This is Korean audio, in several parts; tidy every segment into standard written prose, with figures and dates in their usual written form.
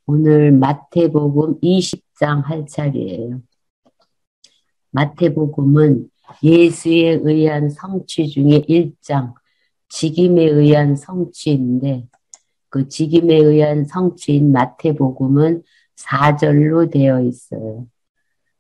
오늘 마태복음 20장 할 차례예요. 마태복음은 예수에 의한 성취 중에 1장, 직임에 의한 성취인데 그 직임에 의한 성취인 마태복음은 4절로 되어 있어요.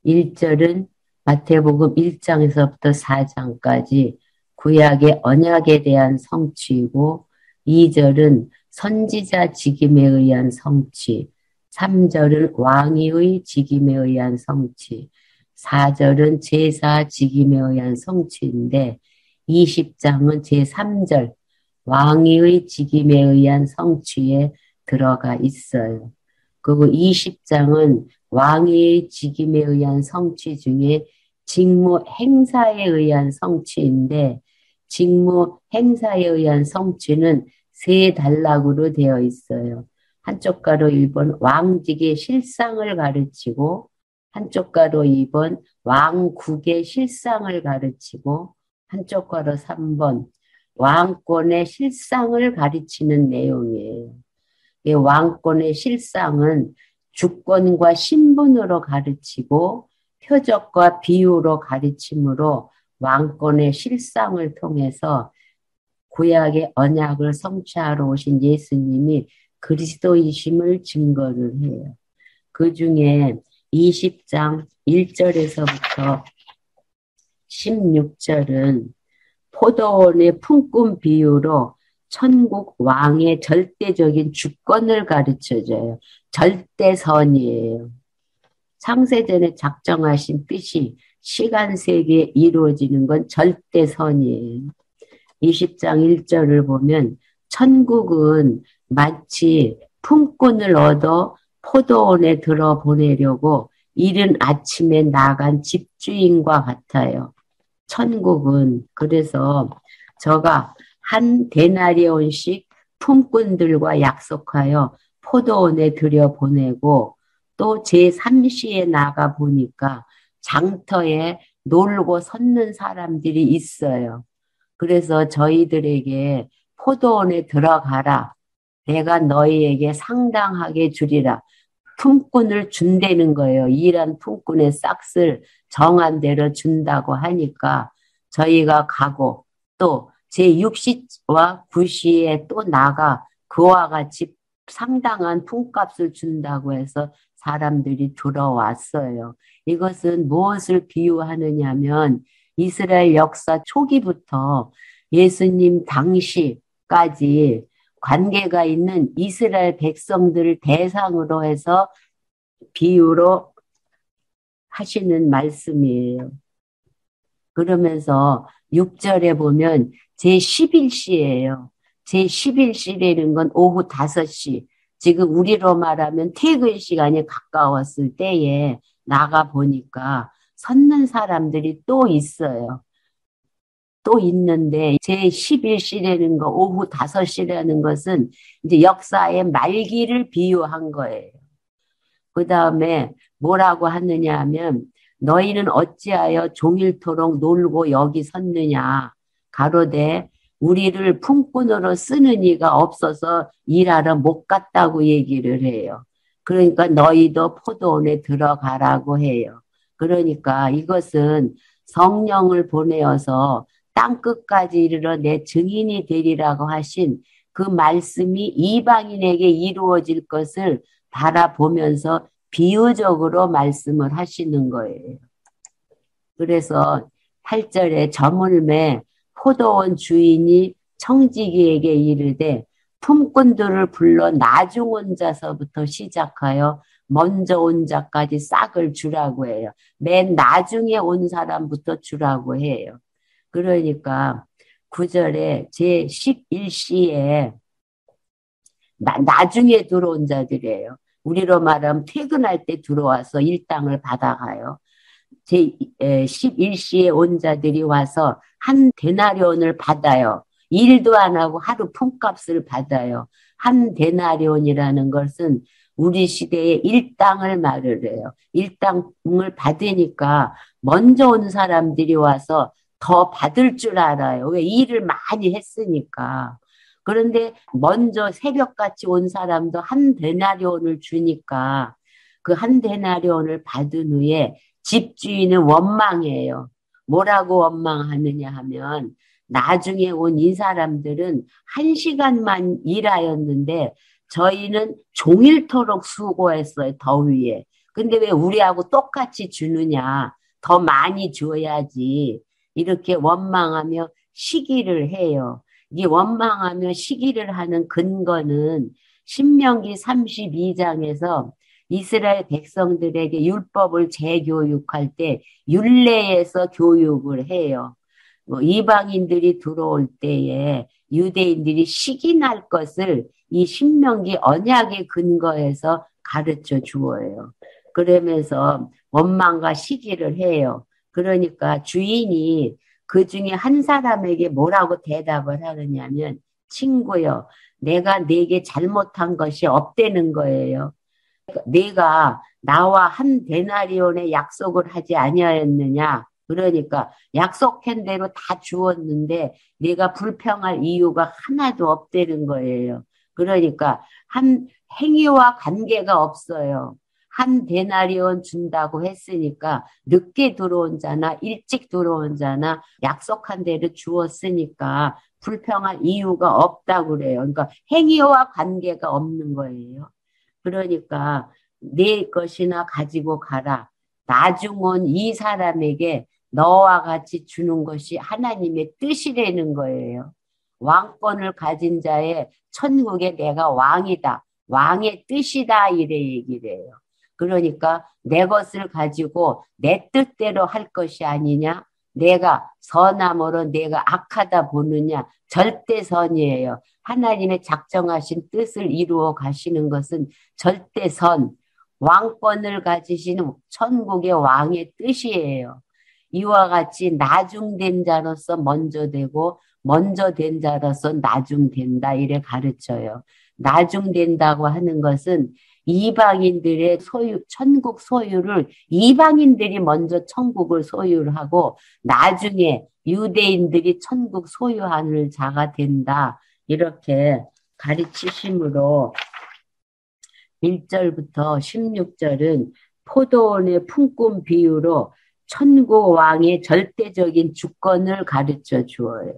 1절은 마태복음 1장에서부터 4장까지 구약의 언약에 대한 성취이고 2절은 선지자 직임에 의한 성취, 3절은 왕위의 직임에 의한 성취, 4절은 제사 직임에 의한 성취인데 20장은 제3절 왕위의 직임에 의한 성취에 들어가 있어요. 그리고 20장은 왕위의 직임에 의한 성취 중에 직무 행사에 의한 성취인데 직무 행사에 의한 성취는 세 단락으로 되어 있어요. 한쪽 가로 1번 왕직의 실상을 가르치고 한쪽 가로 2번 왕국의 실상을 가르치고 한쪽 가로 3번 왕권의 실상을 가르치는 내용이에요. 이 왕권의 실상은 주권과 신분으로 가르치고 표적과 비유로 가르침으로 왕권의 실상을 통해서 구약의 언약을 성취하러 오신 예수님이 그리스도이심을 증거를 해요. 그 중에 20장 1절에서부터 16절은 포도원의 품꾼 비유로 천국 왕의 절대적인 주권을 가르쳐줘요. 절대선이에요. 창세전에 작정하신 뜻이 시간 세계에 이루어지는 건 절대선이에요. 20장 1절을 보면 천국은 마치 품꾼을 얻어 포도원에 들어보내려고 이른 아침에 나간 집주인과 같아요. 천국은 그래서 저가 한 데나리온씩 품꾼들과 약속하여 포도원에 들여보내고 또 제3시에 나가 보니까 장터에 놀고 섰는 사람들이 있어요. 그래서 저희들에게 포도원에 들어가라. 내가 너희에게 상당하게 주리라. 품꾼을 준다는 거예요. 일한 품꾼의 싹을 정한 대로 준다고 하니까 저희가 가고 또 제6시와 9시에 또 나가 그와 같이 상당한 품값을 준다고 해서 사람들이 들어왔어요. 이것은 무엇을 비유하느냐면 이스라엘 역사 초기부터 예수님 당시까지 관계가 있는 이스라엘 백성들을 대상으로 해서 비유로 하시는 말씀이에요. 그러면서 6절에 보면 제11시예요. 제11시라는 건 오후 5시. 지금 우리로 말하면 퇴근 시간이 가까웠을 때에 나가 보니까 섰는 사람들이 또 있어요. 또 있는데 제11시라는 거 오후 5시라는 것은 이제 역사의 말기를 비유한 거예요. 그 다음에 뭐라고 하느냐 하면 너희는 어찌하여 종일토록 놀고 여기 섰느냐 가로되 우리를 품꾼으로 쓰는 이가 없어서 일하러 못 갔다고 얘기를 해요. 그러니까 너희도 포도원에 들어가라고 해요. 그러니까 이것은 성령을 보내어서 땅끝까지 이르러 내 증인이 되리라고 하신 그 말씀이 이방인에게 이루어질 것을 바라보면서 비유적으로 말씀을 하시는 거예요. 그래서 8절에 저물매 포도원 주인이 청지기에게 이르되 품꾼들을 불러 나중 온 자서부터 시작하여 먼저 온 자까지 싹을 주라고 해요. 맨 나중에 온 사람부터 주라고 해요. 그러니까 9절에 제11시에 나중에 들어온 자들이에요. 우리로 말하면 퇴근할 때 들어와서 일당을 받아가요. 제11시에 온 자들이 와서 한 데나리온을 받아요. 일도 안 하고 하루 품값을 받아요. 한 데나리온이라는 것은 우리 시대의 일당을 말을 해요. 일당을 받으니까 먼저 온 사람들이 와서 더 받을 줄 알아요. 왜 일을 많이 했으니까. 그런데 먼저 새벽같이 온 사람도 한 데나리온을 주니까 그 한 데나리온을 받은 후에 집주인은 원망해요. 뭐라고 원망하느냐 하면 나중에 온 이 사람들은 한 시간만 일하였는데 저희는 종일토록 수고했어요. 더위에. 근데 왜 우리하고 똑같이 주느냐? 더 많이 줘야지. 이렇게 원망하며 시기를 해요. 이 원망하며 시기를 하는 근거는 신명기 32장에서 이스라엘 백성들에게 율법을 재교육할 때 율례에서 교육을 해요. 뭐 이방인들이 들어올 때에 유대인들이 시기 날 것을 이 신명기 언약의 근거에서 가르쳐 주어요. 그러면서 원망과 시기를 해요. 그러니까 주인이 그 중에 한 사람에게 뭐라고 대답을 하느냐면 친구요, 내가 네게 잘못한 것이 없다는 거예요. 네가 나와 한 데나리온의 약속을 하지 아니하였느냐? 그러니까 약속한 대로 다 주었는데 네가 불평할 이유가 하나도 없다는 거예요. 그러니까 한 행위와 관계가 없어요. 한 데나리온 준다고 했으니까 늦게 들어온 자나 일찍 들어온 자나 약속한 대로 주었으니까 불평할 이유가 없다고 그래요. 그러니까 행위와 관계가 없는 거예요. 그러니까 내 것이나 가지고 가라. 나중은 이 사람에게 너와 같이 주는 것이 하나님의 뜻이라는 거예요. 왕권을 가진 자의 천국에 내가 왕이다. 왕의 뜻이다. 이래 얘기를 해요. 그러니까 내 것을 가지고 내 뜻대로 할 것이 아니냐? 내가 선함으로 내가 악하다 보느냐? 절대 선이에요. 하나님의 작정하신 뜻을 이루어 가시는 것은 절대 선, 왕권을 가지신 천국의 왕의 뜻이에요. 이와 같이 나중된 자로서 먼저 되고 먼저 된 자로서 나중된다 이래 가르쳐요. 나중된다고 하는 것은 이방인들의 소유, 천국 소유를 이방인들이 먼저 천국을 소유를 하고 나중에 유대인들이 천국 소유하는 자가 된다. 이렇게 가르치심으로 1절부터 16절은 포도원의 품꾼 비유로 천국 왕의 절대적인 주권을 가르쳐 주어요.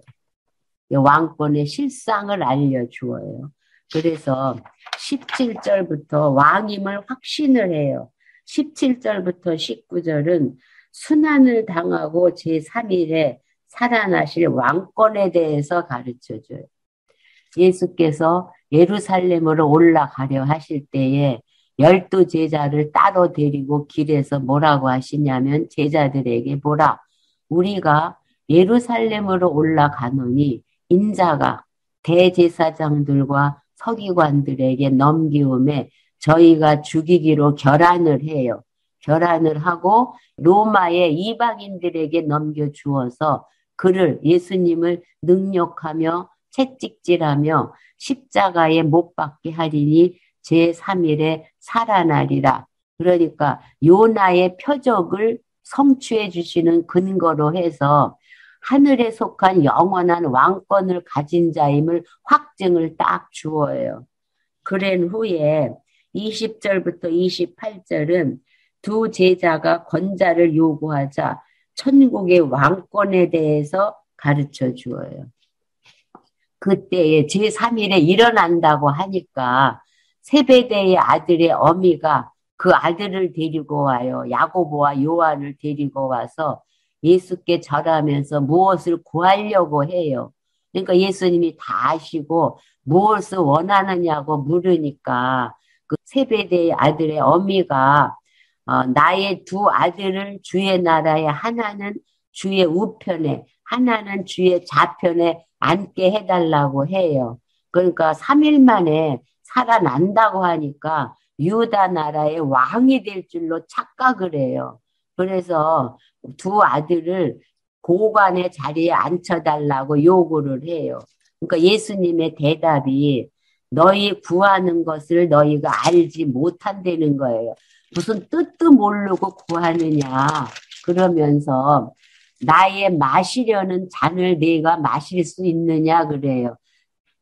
왕권의 실상을 알려주어요. 그래서 17절부터 왕임을 확신을 해요. 17절부터 19절은 순환을 당하고 제3일에 살아나실 왕권에 대해서 가르쳐줘요. 예수께서 예루살렘으로 올라가려 하실 때에 12 제자를 따로 데리고 길에서 뭐라고 하시냐면 제자들에게 보라, 우리가 예루살렘으로 올라가노니 인자가 대제사장들과 서기관들에게 넘기움에 저희가 죽이기로 결단을 해요. 결단을 하고 로마의 이방인들에게 넘겨주어서 그를 예수님을 능욕하며 채찍질하며 십자가에 못 박게 하리니 제3일에 살아나리라. 그러니까 요나의 표적을 성취해 주시는 근거로 해서 하늘에 속한 영원한 왕권을 가진 자임을 확증을 딱 주어요. 그런 후에 20절부터 28절은 두 제자가 권자를 요구하자 천국의 왕권에 대해서 가르쳐 주어요. 그때에 제3일에 일어난다고 하니까 세베대의 아들의 어미가 그 아들을 데리고 와요. 야고보와 요한을 데리고 와서 예수께 절하면서 무엇을 구하려고 해요. 그러니까 예수님이 다 아시고 무엇을 원하느냐고 물으니까 그 세베대의 아들의 어미가 나의 두 아들을 주의 나라에 하나는 주의 우편에 하나는 주의 좌편에 앉게 해달라고 해요. 그러니까 3일 만에 살아난다고 하니까 유다 나라의 왕이 될 줄로 착각을 해요. 그래서 두 아들을 고관의 자리에 앉혀달라고 요구를 해요. 그러니까 예수님의 대답이 너희 구하는 것을 너희가 알지 못한다는 거예요. 무슨 뜻도 모르고 구하느냐. 그러면서 나의 마시려는 잔을 내가 마실 수 있느냐 그래요.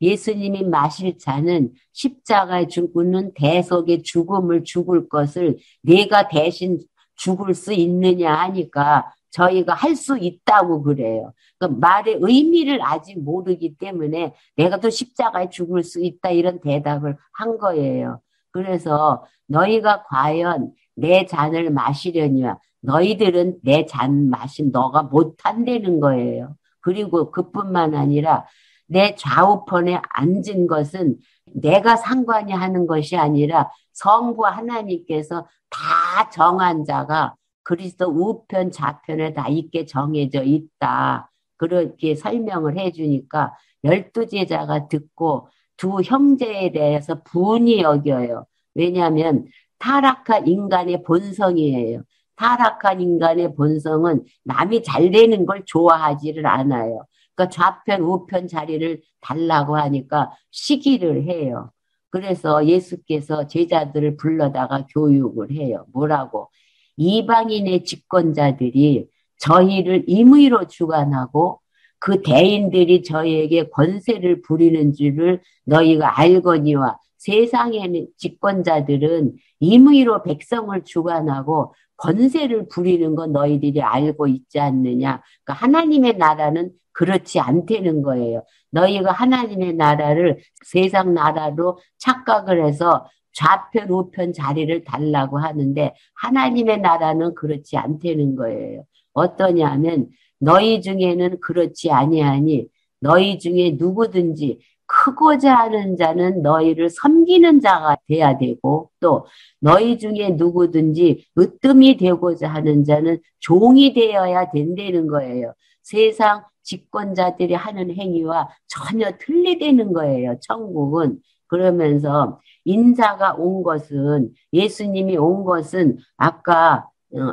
예수님이 마실 잔은 십자가에 죽는 대속의 죽음을 죽을 것을 내가 대신 죽을 수 있느냐 하니까 저희가 할 수 있다고 그래요. 그 말의 의미를 아직 모르기 때문에 내가 또 십자가에 죽을 수 있다 이런 대답을 한 거예요. 그래서 너희가 과연 내 잔을 마시려니와 너희들은 내 잔 마신 너가 못한다는 거예요. 그리고 그뿐만 아니라 내 좌우편에 앉은 것은 내가 상관이 하는 것이 아니라 성부 하나님께서 다 정한 자가 그리스도 우편 좌편에 다 있게 정해져 있다. 그렇게 설명을 해주니까 12제자가 듣고 두 형제에 대해서 분이 여겨요. 왜냐하면 타락한 인간의 본성이에요. 타락한 인간의 본성은 남이 잘 되는 걸 좋아하지를 않아요. 그러니까 좌편, 우편 자리를 달라고 하니까 시기를 해요. 그래서 예수께서 제자들을 불러다가 교육을 해요. 뭐라고? 이방인의 집권자들이 저희를 임의로 주관하고 그 대인들이 저희에게 권세를 부리는 줄을 너희가 알거니와 세상의 집권자들은 임의로 백성을 주관하고 권세를 부리는 건 너희들이 알고 있지 않느냐. 그러니까 하나님의 나라는 그렇지 않다는 거예요. 너희가 하나님의 나라를 세상 나라로 착각을 해서 좌편, 우편 자리를 달라고 하는데 하나님의 나라는 그렇지 않다는 거예요. 어떠냐면 너희 중에는 그렇지 아니하니 너희 중에 누구든지 크고자 하는 자는 너희를 섬기는 자가 돼야 되고 또 너희 중에 누구든지 으뜸이 되고자 하는 자는 종이 되어야 된다는 거예요. 세상 집권자들이 하는 행위와 전혀 틀리다는 거예요. 천국은. 그러면서 인자가 온 것은 예수님이 온 것은 아까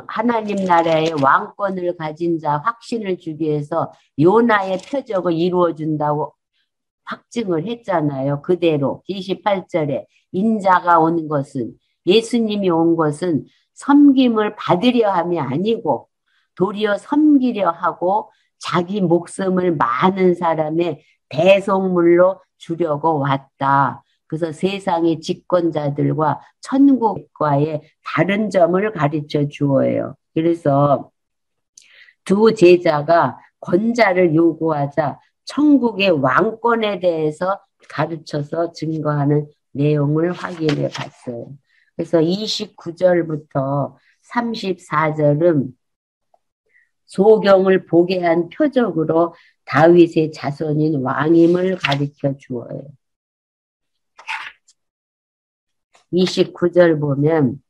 하나님 나라의 왕권을 가진 자 확신을 주기 위해서 요나의 표적을 이루어 준다고 확증을 했잖아요. 그대로 28절에 인자가 온 것은 예수님이 온 것은 섬김을 받으려 함이 아니고 도리어 섬기려 하고 자기 목숨을 많은 사람의 대속물로 주려고 왔다. 그래서 세상의 집권자들과 천국과의 다른 점을 가르쳐 주어요. 그래서 두 제자가 권자를 요구하자 천국의 왕권에 대해서 가르쳐서 증거하는 내용을 확인해 봤어요. 그래서 29절부터 34절은 소경을 보게 한 표적으로 다윗의 자손인 왕임을 가르쳐 주어요. 29절 보면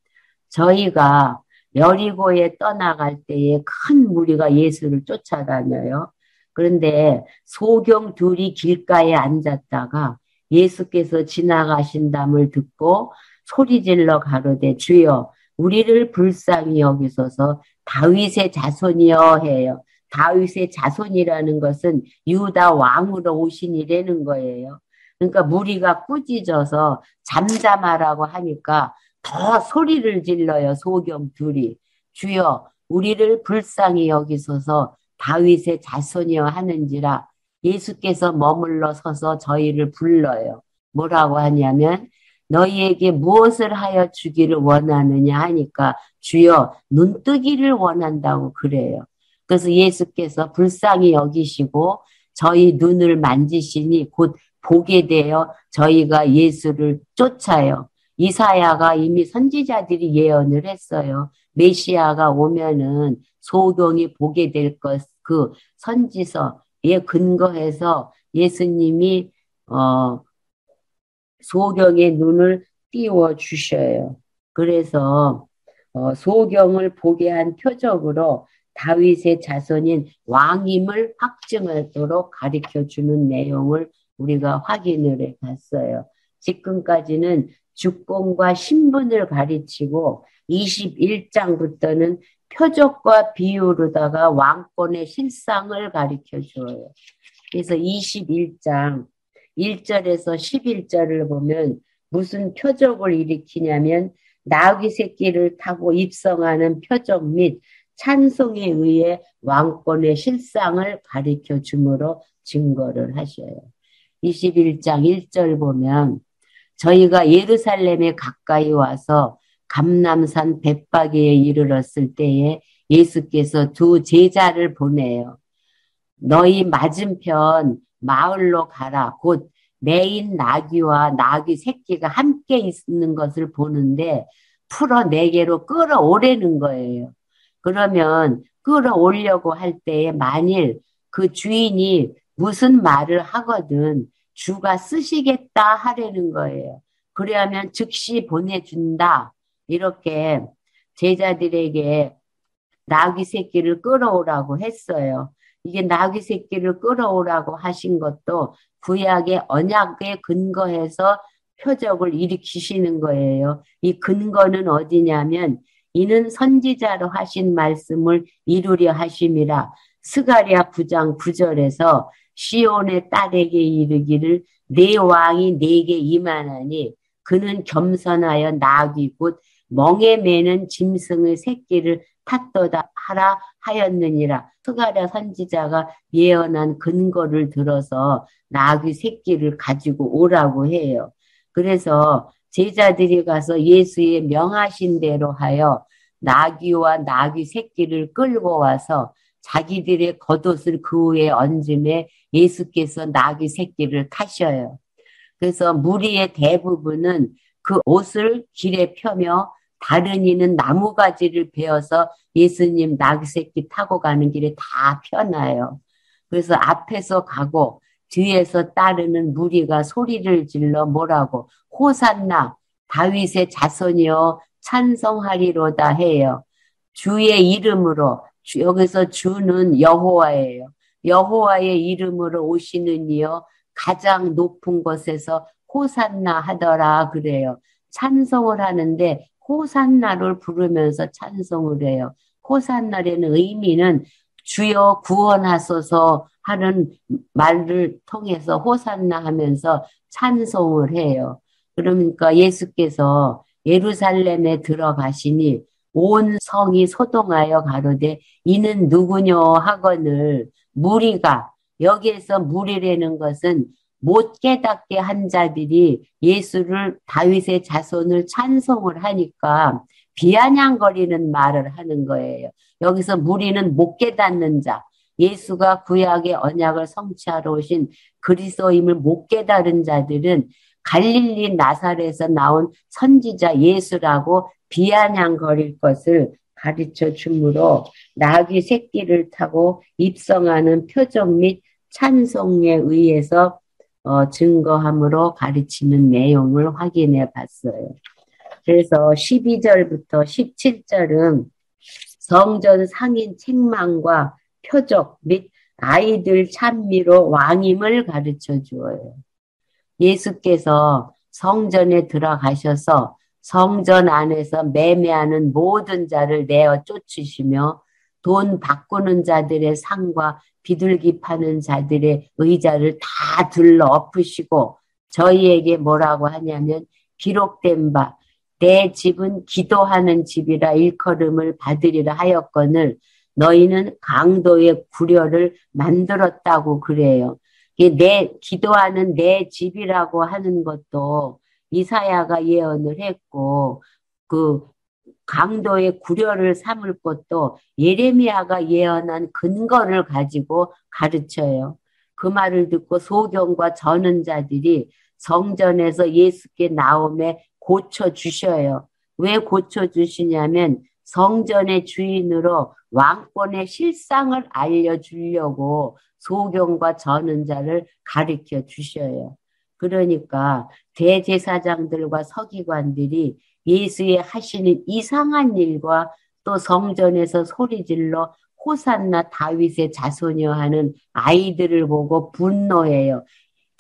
저희가 여리고에 떠나갈 때에 큰 무리가 예수를 쫓아다녀요. 그런데 소경 둘이 길가에 앉았다가 예수께서 지나가신담을 듣고 소리질러 가로되 주여 우리를 불쌍히 여기소서 다윗의 자손이여 해요. 다윗의 자손이라는 것은 유다 왕으로 오신 이라는 거예요. 그러니까 무리가 꾸짖어서 잠잠하라고 하니까 더 소리를 질러요. 소경 둘이. 주여 우리를 불쌍히 여기소서 다윗의 자손이여 하는지라 예수께서 머물러 서서 저희를 불러요. 뭐라고 하냐면 너희에게 무엇을 하여 주기를 원하느냐 하니까 주여 눈뜨기를 원한다고 그래요. 그래서 예수께서 불쌍히 여기시고 저희 눈을 만지시니 곧 보게 되어 저희가 예수를 쫓아요. 이사야가 이미 선지자들이 예언을 했어요. 메시아가 오면은 소경이 보게 될 것, 그 선지서에 근거해서 예수님이 소경의 눈을 띄워 주셔요. 그래서 소경을 보게 한 표적으로 다윗의 자손인 왕임을 확증하도록 가르쳐 주는 내용을 우리가 확인을 해 봤어요. 지금까지는 주권과 신분을 가르치고 21장부터는 표적과 비유로다가 왕권의 실상을 가르쳐 줘요. 그래서 21장 1절에서 11절을 보면 무슨 표적을 일으키냐면 나귀 새끼를 타고 입성하는 표적 및 찬송에 의해 왕권의 실상을 가르쳐 주므로 증거를 하셔요. 21장 1절 보면 저희가 예루살렘에 가까이 와서 감람산 벳바게에 이르렀을 때에 예수께서 두 제자를 보내요. 너희 맞은편 마을로 가라. 곧 메인 나귀와 나귀 새끼가 함께 있는 것을 보는데 풀어 내게로 끌어오라는 거예요. 그러면 끌어오려고 할 때에 만일 그 주인이 무슨 말을 하거든 주가 쓰시겠다 하라는 거예요. 그래야면 즉시 보내준다. 이렇게 제자들에게 나귀 새끼를 끌어오라고 했어요. 이게 나귀 새끼를 끌어오라고 하신 것도 구약의 언약에 근거해서 표적을 일으키시는 거예요. 이 근거는 어디냐면 이는 선지자로 하신 말씀을 이루려 하심이라. 스가랴 9장 9절에서 시온의 딸에게 이르기를 내 왕이 내게 임하나니 그는 겸손하여 나귀 곧 멍에 매는 짐승의 새끼를 탓도다 하라 하였느니라. 스가랴 선지자가 예언한 근거를 들어서 나귀 새끼를 가지고 오라고 해요. 그래서 제자들이 가서 예수의 명하신 대로 하여 나귀와 나귀 새끼를 끌고 와서 자기들의 겉옷을 그 위에 얹음에 예수께서 나귀 새끼를 타셔요. 그래서 무리의 대부분은 그 옷을 길에 펴며 다른 이는 나무가지를 베어서 예수님 나귀새끼 타고 가는 길에 다 펴놔요. 그래서 앞에서 가고 뒤에서 따르는 무리가 소리를 질러 뭐라고 호산나 다윗의 자손이여 찬송하리로다 해요. 주의 이름으로 여기서 주는 여호와예요. 여호와의 이름으로 오시는 이여 가장 높은 곳에서 호산나 하더라 그래요. 찬송을 하는데 호산나를 부르면서 찬송을 해요. 호산나라는 의미는 주여 구원하소서 하는 말을 통해서 호산나 하면서 찬송을 해요. 그러니까 예수께서 예루살렘에 들어가시니 온 성이 소동하여 가로되 이는 누구뇨 하거늘 무리가 여기에서 무리라는 것은 못 깨닫게 한 자들이 예수를 다윗의 자손을 찬송을 하니까 비아냥거리는 말을 하는 거예요. 여기서 무리는 못 깨닫는 자, 예수가 구약의 언약을 성취하러 오신 그리스도임을 못 깨달은 자들은 갈릴리 나사렛에서 나온 선지자 예수라고 비아냥거릴 것을 가르쳐 주므로 나귀 새끼를 타고 입성하는 표적 및 찬송에 의해서 증거함으로 가르치는 내용을 확인해 봤어요. 그래서 12절부터 17절은 성전 상인 책망과 표적 및 아이들 찬미로 왕임을 가르쳐 주어요. 예수께서 성전에 들어가셔서 성전 안에서 매매하는 모든 자를 내어 쫓으시며 돈 바꾸는 자들의 상과 비둘기 파는 자들의 의자를 다 둘러 엎으시고 저희에게 뭐라고 하냐면 기록된 바 내 집은 기도하는 집이라 일컬음을 받으리라 하였거늘 너희는 강도의 구려를 만들었다고 그래요. 내 기도하는 내 집이라고 하는 것도 이사야가 예언을 했고 그 강도의 구려를 삼을 것도 예레미야가 예언한 근거를 가지고 가르쳐요. 그 말을 듣고 소경과 저는 자들이 성전에서 예수께 나오매 고쳐주셔요. 왜 고쳐주시냐면 성전의 주인으로 왕권의 실상을 알려주려고 소경과 저는 자를 가르쳐 주셔요. 그러니까 대제사장들과 서기관들이 예수의 하시는 이상한 일과 또 성전에서 소리질러 호산나 다윗의 자손이여 하는 아이들을 보고 분노해요.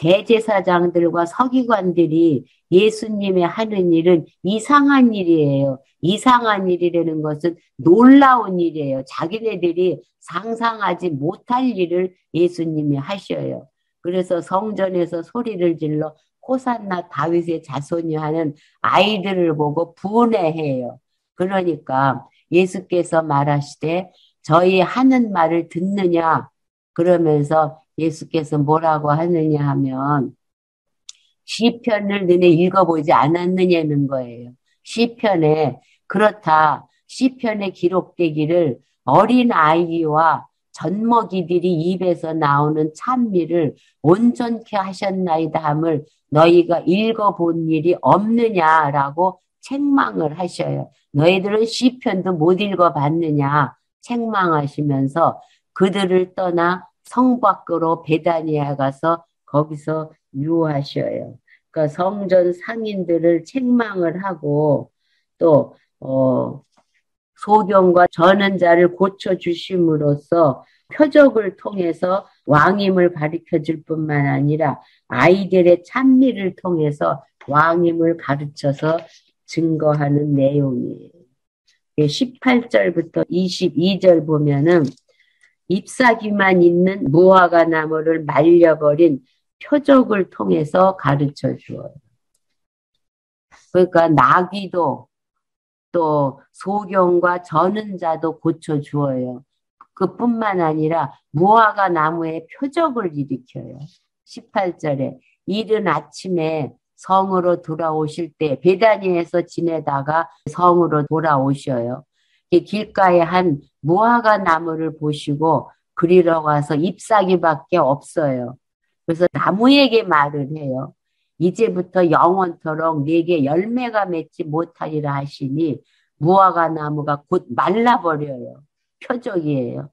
대제사장들과 서기관들이 예수님의 하는 일은 이상한 일이에요. 이상한 일이라는 것은 놀라운 일이에요. 자기네들이 상상하지 못할 일을 예수님이 하셔요. 그래서 성전에서 소리를 질러 호산나 다윗의 자손이 하는 아이들을 보고 분해해요. 그러니까 예수께서 말하시되 저희 하는 말을 듣느냐 그러면서 예수께서 뭐라고 하느냐 하면 시편을 너네 읽어보지 않았느냐는 거예요. 시편에 그렇다. 시편에 기록되기를 어린 아이와 젖먹이들이 입에서 나오는 찬미를 온전케 하셨나이다 함을 너희가 읽어본 일이 없느냐라고 책망을 하셔요. 너희들은 시편도 못 읽어봤느냐 책망하시면서 그들을 떠나 성 밖으로 베다니아 가서 거기서 유하셔요. 그러니까 성전 상인들을 책망을 하고 또 소경과 저는 자를 고쳐주심으로써 표적을 통해서 왕임을 가르쳐 줄 뿐만 아니라 아이들의 찬미를 통해서 왕임을 가르쳐서 증거하는 내용이에요. 18절부터 22절 보면은 잎사귀만 있는 무화과 나무를 말려버린 표적을 통해서 가르쳐 주어요. 그러니까 나귀도 또 소경과 저는 자도 고쳐 주어요. 그뿐만 아니라 무화과 나무의 표적을 일으켜요. 18절에 이른 아침에 성으로 돌아오실 때 베다니에서 지내다가 성으로 돌아오셔요. 길가에 한 무화과 나무를 보시고 그리러 가서 잎사귀밖에 없어요. 그래서 나무에게 말을 해요. 이제부터 영원토록 네게 열매가 맺지 못하리라 하시니 무화과 나무가 곧 말라버려요. 표적이에요.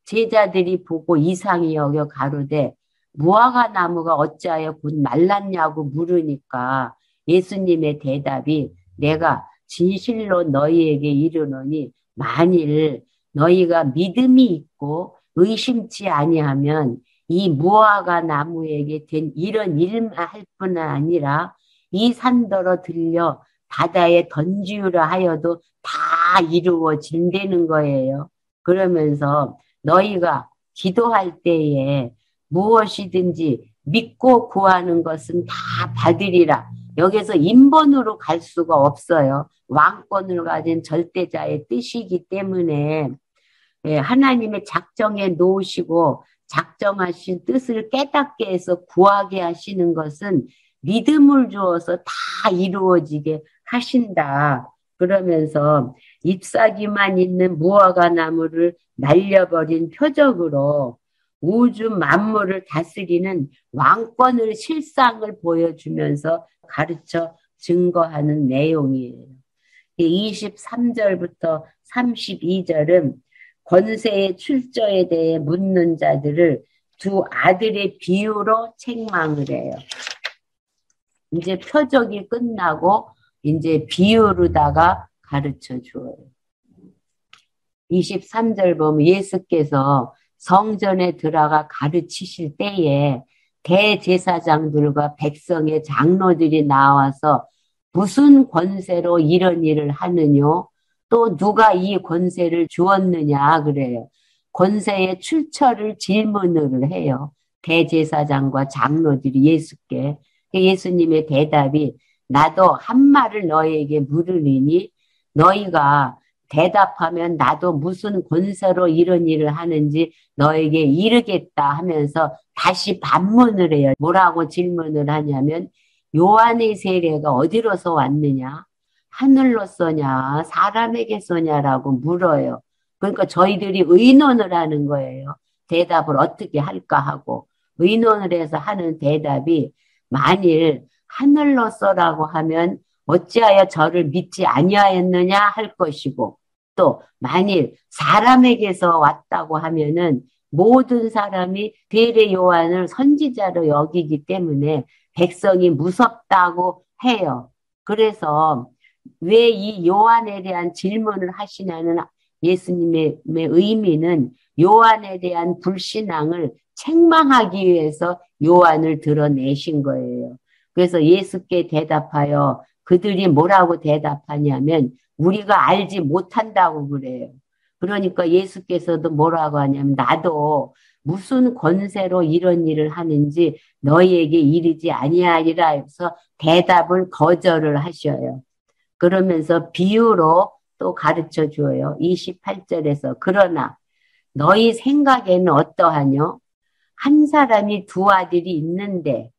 제자들이 보고 이상히 여겨 가로되 무화과 나무가 어찌하여 곧 말랐냐고 물으니까 예수님의 대답이 내가 진실로 너희에게 이르노니 만일 너희가 믿음이 있고 의심치 아니하면 이 무화과 나무에게 된 이런 일만 할 뿐 아니라 이 산더러 들려 바다에 던지우라 하여도 다 이루어진다는 거예요. 그러면서 너희가 기도할 때에 무엇이든지 믿고 구하는 것은 다 받으리라. 여기서 인본으로 갈 수가 없어요. 왕권을 가진 절대자의 뜻이기 때문에 하나님의 작정에 놓으시고 작정하신 뜻을 깨닫게 해서 구하게 하시는 것은 믿음을 주어서 다 이루어지게 하신다. 그러면서 잎사귀만 있는 무화과 나무를 날려버린 표적으로 우주 만물을 다스리는 왕권의 실상을 보여주면서 가르쳐 증거하는 내용이에요. 23절부터 32절은 권세의 출저에 대해 묻는 자들을 두 아들의 비유로 책망을 해요. 이제 표적이 끝나고 이제 비유로다가 가르쳐 줘요. 23절 보면 예수께서 성전에 들어가 가르치실 때에 대제사장들과 백성의 장로들이 나와서 무슨 권세로 이런 일을 하느뇨? 또 누가 이 권세를 주었느냐 그래요. 권세의 출처를 질문을 해요. 대제사장과 장로들이 예수께. 예수님의 대답이 나도 한 말을 너희에게 물으리니 너희가 대답하면 나도 무슨 권세로 이런 일을 하는지 너에게 이르겠다 하면서 다시 반문을 해요. 뭐라고 질문을 하냐면 요한의 세례가 어디로서 왔느냐? 하늘로서냐? 사람에게서냐라고 물어요. 그러니까 저희들이 의논을 하는 거예요. 대답을 어떻게 할까 하고 의논을 해서 하는 대답이 만일 하늘로서라고 하면 어찌하여 저를 믿지 아니하였느냐 할 것이고 또 만일 사람에게서 왔다고 하면은 모든 사람이 세례 요한을 선지자로 여기기 때문에 백성이 무섭다고 해요. 그래서 왜 이 요한에 대한 질문을 하시냐는 예수님의 의미는 요한에 대한 불신앙을 책망하기 위해서 요한을 드러내신 거예요. 그래서 예수께 대답하여 그들이 뭐라고 대답하냐면 우리가 알지 못한다고 그래요. 그러니까 예수께서도 뭐라고 하냐면 나도 무슨 권세로 이런 일을 하는지 너희에게 이르지 아니하리라 해서 대답을 거절을 하셔요. 그러면서 비유로 또 가르쳐 줘요. 28절에서 그러나 너희 생각에는 어떠하뇨? 한 사람이 두 아들이 있는데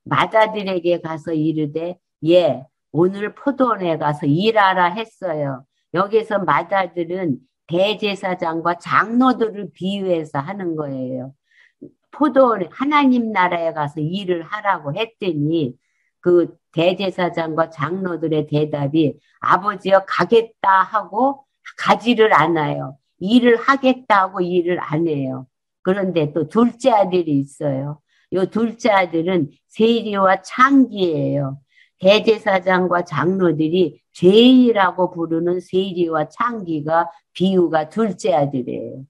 맏아들에게 가서 이르되 예, 오늘 포도원에 가서 일하라 했어요. 여기서 맏아들은 대제사장과 장로들을 비유해서 하는 거예요. 포도원 하나님 나라에 가서 일을 하라고 했더니 그 대제사장과 장로들의 대답이 아버지여 가겠다 하고 가지를 않아요. 일을 하겠다 하고 일을 안 해요. 그런데 또 둘째 아들이 있어요. 요 둘째 아들은 세리와 창기예요. 대제사장과 장로들이 죄인이라고 부르는 세리와 창기가 비유가 둘째 아들이에요.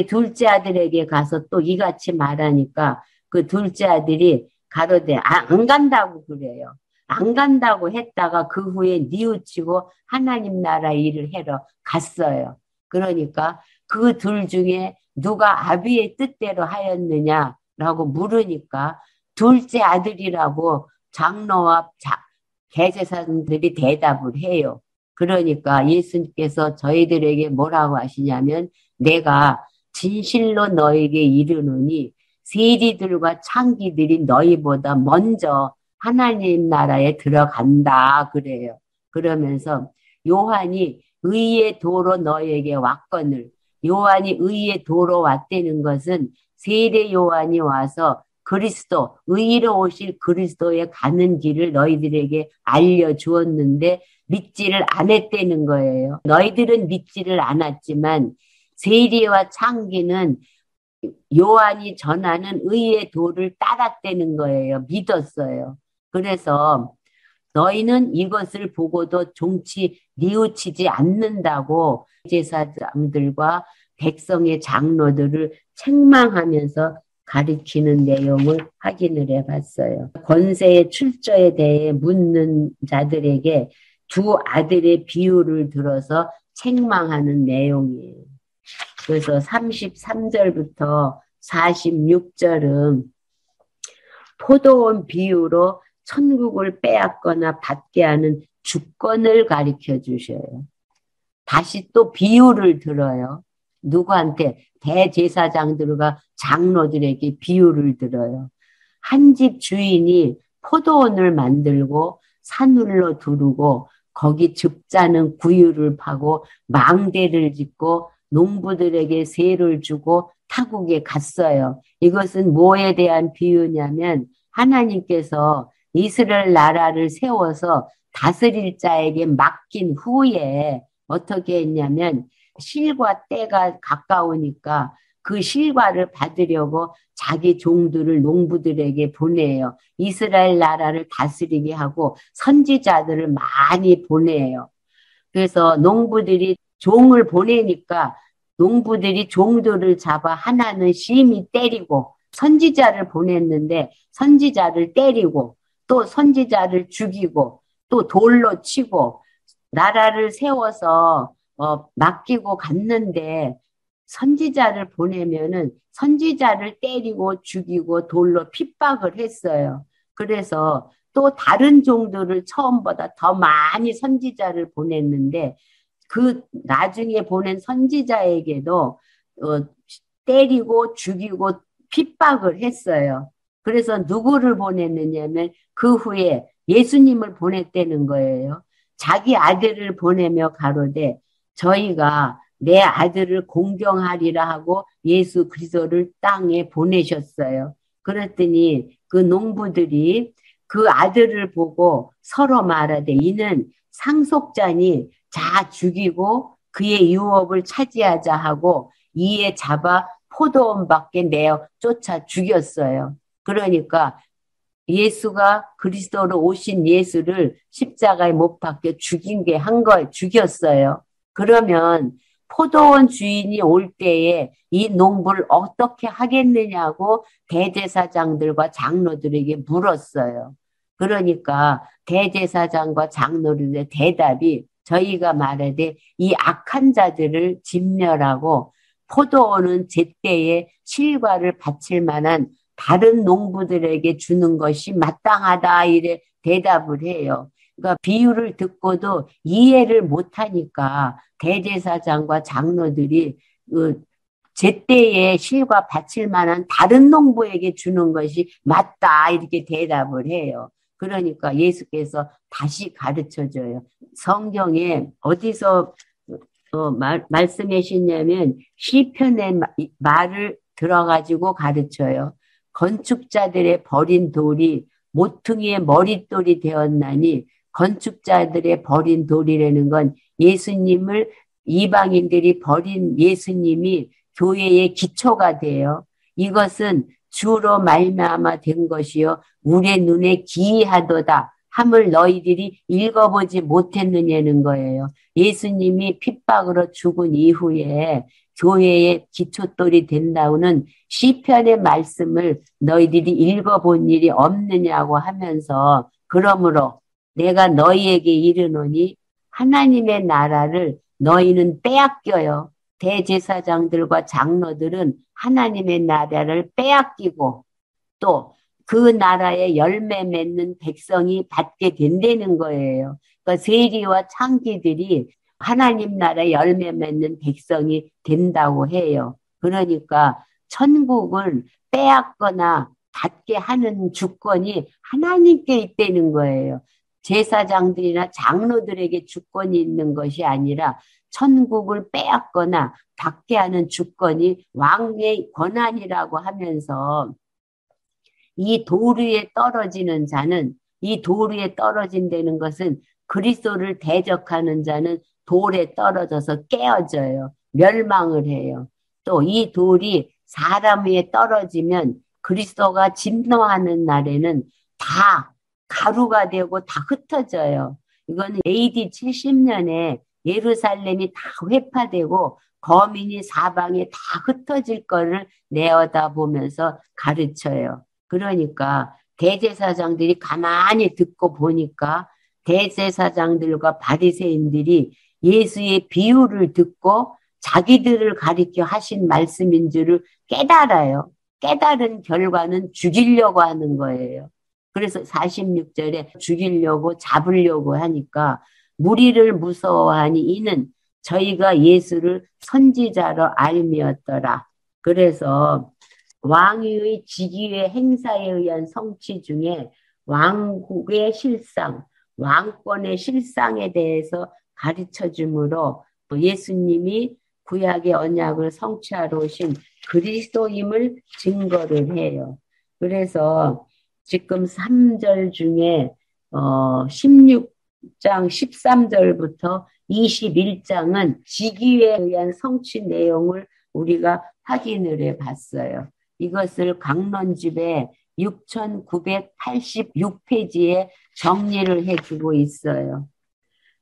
둘째 아들에게 가서 또 이같이 말하니까 그 둘째 아들이 가로되 안 간다고 그래요. 안 간다고 했다가 그 후에 뉘우치고 하나님 나라 일을 해러 갔어요. 그러니까 그 둘 중에 누가 아비의 뜻대로 하였느냐라고 물으니까 둘째 아들이라고 장로와 대제사장들이 대답을 해요. 그러니까 예수님께서 저희들에게 뭐라고 하시냐면 내가 진실로 너에게 이르노니 세리들과 창기들이 너희보다 먼저 하나님 나라에 들어간다 그래요. 그러면서 요한이 의의 도로 너에게 왔거늘 요한이 의의 도로 왔다는 것은 세례 요한이 와서 그리스도 의로 오실 그리스도에 가는 길을 너희들에게 알려주었는데 믿지를 않았다는 거예요. 너희들은 믿지를 않았지만 세리와 창기는 요한이 전하는 의의 도를 따랐다는 거예요. 믿었어요. 그래서 너희는 이것을 보고도 종치 뉘우치지 않는다고 제사장들과 백성의 장로들을 책망하면서 가르치는 내용을 확인을 해봤어요. 권세의 출처에 대해 묻는 자들에게 두 아들의 비유를 들어서 책망하는 내용이에요. 그래서 33절부터 46절은 포도원 비유로 천국을 빼앗거나 받게 하는 주권을 가르쳐 주셔요. 다시 또 비유를 들어요. 누구한테? 대제사장들과 장로들에게 비유를 들어요. 한 집 주인이 포도원을 만들고 산울로 두르고 거기 줍자는 구유를 파고 망대를 짓고 농부들에게 세를 주고 타국에 갔어요. 이것은 뭐에 대한 비유냐면 하나님께서 이스라엘 나라를 세워서 다스릴 자에게 맡긴 후에 어떻게 했냐면 실과 때가 가까우니까 그 실과를 받으려고 자기 종들을 농부들에게 보내요. 이스라엘 나라를 다스리게 하고 선지자들을 많이 보내요. 그래서 농부들이 종을 보내니까 농부들이 종들을 잡아 하나는 심히 때리고 선지자를 보냈는데 선지자를 때리고 또 선지자를 죽이고 또 돌로 치고 나라를 세워서 맡기고 갔는데 선지자를 보내면은 선지자를 때리고 죽이고 돌로 핍박을 했어요. 그래서 또 다른 종들을 처음보다 더 많이 선지자를 보냈는데 그 나중에 보낸 선지자에게도 때리고 죽이고 핍박을 했어요. 그래서 누구를 보냈느냐면 그 후에 예수님을 보냈다는 거예요. 자기 아들을 보내며 가로되 저희가 내 아들을 공경하리라 하고 예수 그리스도를 땅에 보내셨어요. 그랬더니 그 농부들이 그 아들을 보고 서로 말하되 이는 상속자니 자 죽이고 그의 유업을 차지하자 하고 이에 잡아 포도원 밖에 내어 쫓아 죽였어요. 그러니까 예수가 그리스도로 오신 예수를 십자가에 못 박혀 죽인 게 한 걸 죽였어요. 그러면 포도원 주인이 올 때에 이 농부를 어떻게 하겠느냐고 대제사장들과 장로들에게 물었어요. 그러니까 대제사장과 장로들의 대답이 저희가 말하되 이 악한 자들을 진멸하고 포도원은 제때에 실과를 바칠 만한 다른 농부들에게 주는 것이 마땅하다 이래 대답을 해요. 그러니까 비유를 듣고도 이해를 못하니까 대제사장과 장로들이 제때에 실과 바칠 만한 다른 농부에게 주는 것이 맞다. 이렇게 대답을 해요. 그러니까 예수께서 다시 가르쳐 줘요. 성경에 어디서 말씀하시냐면 시편의 말을 들어가지고 가르쳐요. 건축자들의 버린 돌이 모퉁이의 머릿돌이 되었나니 건축자들의 버린 돌이라는 건 예수님을 이방인들이 버린 예수님이 교회의 기초가 돼요. 이것은 주로 말미암아 된 것이요 우리의 눈에 기이하도다 함을 너희들이 읽어보지 못했느냐는 거예요. 예수님이 핍박으로 죽은 이후에 교회의 기초돌이 된다고는 시편의 말씀을 너희들이 읽어본 일이 없느냐고 하면서 그러므로 내가 너희에게 이르노니 하나님의 나라를 너희는 빼앗겨요. 대제사장들과 장로들은 하나님의 나라를 빼앗기고 또 그 나라에 열매 맺는 백성이 받게 된다는 거예요. 그러니까 세리와 창기들이 하나님 나라에 열매 맺는 백성이 된다고 해요. 그러니까 천국을 빼앗거나 받게 하는 주권이 하나님께 있다는 거예요. 제사장들이나 장로들에게 주권이 있는 것이 아니라 천국을 빼앗거나 받게 하는 주권이 왕의 권한이라고 하면서 이 돌 위에 떨어지는 자는 이 돌 위에 떨어진다는 것은 그리스도를 대적하는 자는 돌에 떨어져서 깨어져요. 멸망을 해요. 또 이 돌이 사람 위에 떨어지면 그리스도가 진노하는 날에는 다 가루가 되고 다 흩어져요. 이거는 AD 70년에 예루살렘이 다 회파되고 거민이 사방에 다 흩어질 거를 내어다보면서 가르쳐요. 그러니까 대제사장들이 가만히 듣고 보니까 대제사장들과 바리새인들이 예수의 비유를 듣고 자기들을 가리켜 하신 말씀인 줄을 깨달아요. 깨달은 결과는 죽이려고 하는 거예요. 그래서 46절에 죽이려고 잡으려고 하니까 무리를 무서워하니 이는 저희가 예수를 선지자로 알미었더라. 그래서 왕위의 직위의 행사에 의한 성취 중에 왕국의 실상, 왕권의 실상에 대해서 가르쳐 주므로 예수님이 구약의 언약을 성취하러 오신 그리스도임을 증거를 해요. 그래서 지금 3절 중에 16장 13절부터 21장은 직위에 의한 성취 내용을 우리가 확인을 해 봤어요. 이것을 강론집에 6986페이지에 정리를 해주고 있어요.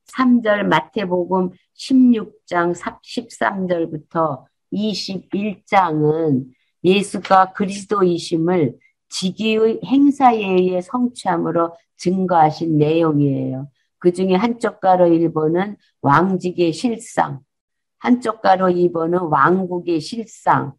3절 마태복음 16장 13절부터 21장은 예수가 그리스도이심을 직위의 행사에 의해 성취함으로 증거하신 내용이에요. 그 중에 한쪽 가로 1번은 왕직의 실상, 한쪽 가로 2번은 왕국의 실상,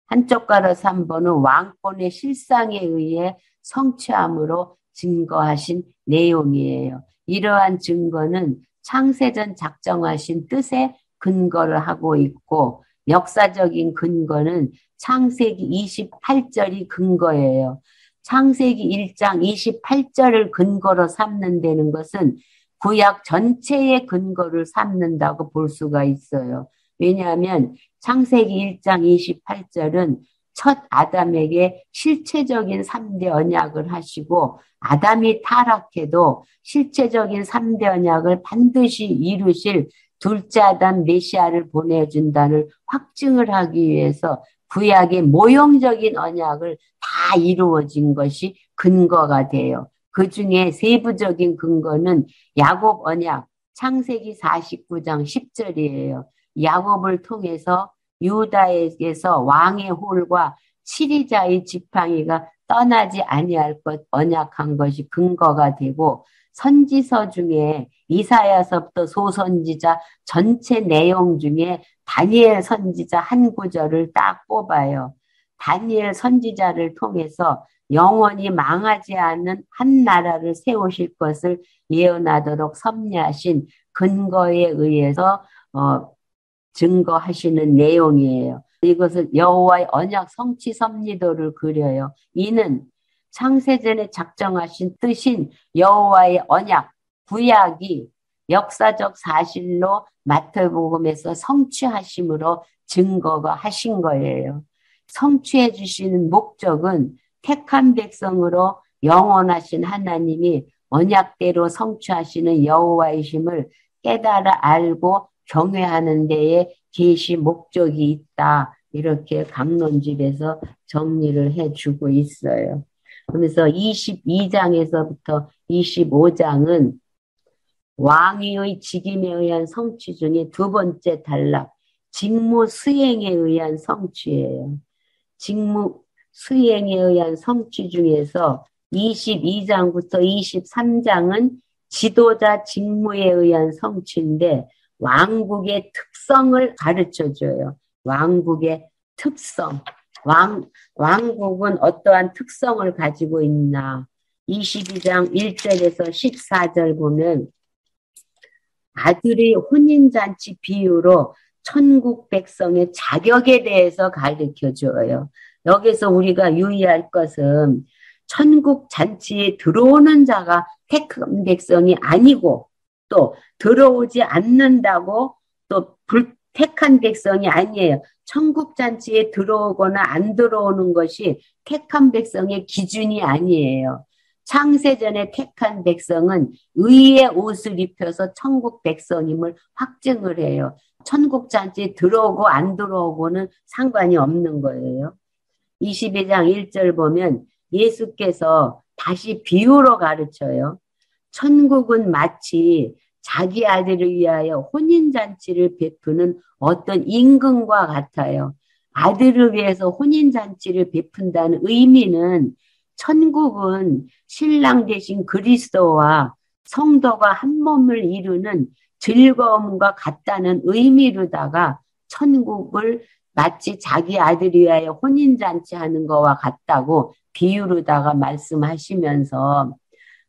한쪽 가로 3번은 왕권의 실상에 의해 성취함으로 증거하신 내용이에요. 이러한 증거는 창세전 작정하신 뜻에 근거를 하고 있고 역사적인 근거는 창세기 28절이 근거예요. 창세기 1장 28절을 근거로 삼는다는 것은 구약 전체의 근거를 삼는다고 볼 수가 있어요. 왜냐하면 창세기 1장 28절은 첫 아담에게 실체적인 3대 언약을 하시고 아담이 타락해도 실체적인 3대 언약을 반드시 이루실 둘째 아담 메시아를 보내준다는 확증을 하기 위해서 구약의 모형적인 언약을 다 이루어진 것이 근거가 돼요. 그 중에 세부적인 근거는 야곱 언약, 창세기 49장 10절이에요. 야곱을 통해서 유다에게서 왕의 홀과 치리자의 지팡이가 떠나지 아니할 것 언약한 것이 근거가 되고 선지서 중에 이사야서부터 소선지자 전체 내용 중에 다니엘 선지자 한 구절을 딱 뽑아요. 다니엘 선지자를 통해서 영원히 망하지 않는 한 나라를 세우실 것을 예언하도록 섭리하신 근거에 의해서 증거하시는 내용이에요. 이것을 여호와의 언약 성취 섭리도를 그려요. 이는 창세전에 작정하신 뜻인 여호와의 언약, 구약이 역사적 사실로 마태복음에서 성취하심으로 증거가 하신 거예요. 성취해 주시는 목적은 택한 백성으로 영원하신 하나님이 언약대로 성취하시는 여호와이심을 깨달아 알고 경외하는 데에 계시 목적이 있다. 이렇게 강론집에서 정리를 해주고 있어요. 그러면서 22장에서부터 25장은 왕위의 직임에 의한 성취 중에 두 번째 단락, 직무 수행에 의한 성취예요. 직무 수행에 의한 성취 중에서 22장부터 23장은 지도자 직무에 의한 성취인데 왕국의 특성을 가르쳐줘요. 왕국의 특성. 왕국은 어떠한 특성을 가지고 있나. 22장 1절에서 14절 보면 아들의 혼인잔치 비유로 천국 백성의 자격에 대해서 가르쳐줘요. 여기서 우리가 유의할 것은 천국 잔치에 들어오는 자가 택한 백성이 아니고 또 들어오지 않는다고 또 불택한 백성이 아니에요. 천국 잔치에 들어오거나 안 들어오는 것이 택한 백성의 기준이 아니에요. 창세전에 택한 백성은 의의 옷을 입혀서 천국 백성임을 확증을 해요. 천국 잔치에 들어오고 안 들어오고는 상관이 없는 거예요. 22장 1절 보면 예수께서 다시 비유로 가르쳐요. 천국은 마치 자기 아들을 위하여 혼인잔치를 베푸는 어떤 임금과 같아요. 아들을 위해서 혼인잔치를 베푼다는 의미는 천국은 신랑 대신 그리스도와 성도가 한 몸을 이루는 즐거움과 같다는 의미로다가 천국을 마치 자기 아들을 위하여 혼인잔치 하는 거와 같다고 비유로다가 말씀하시면서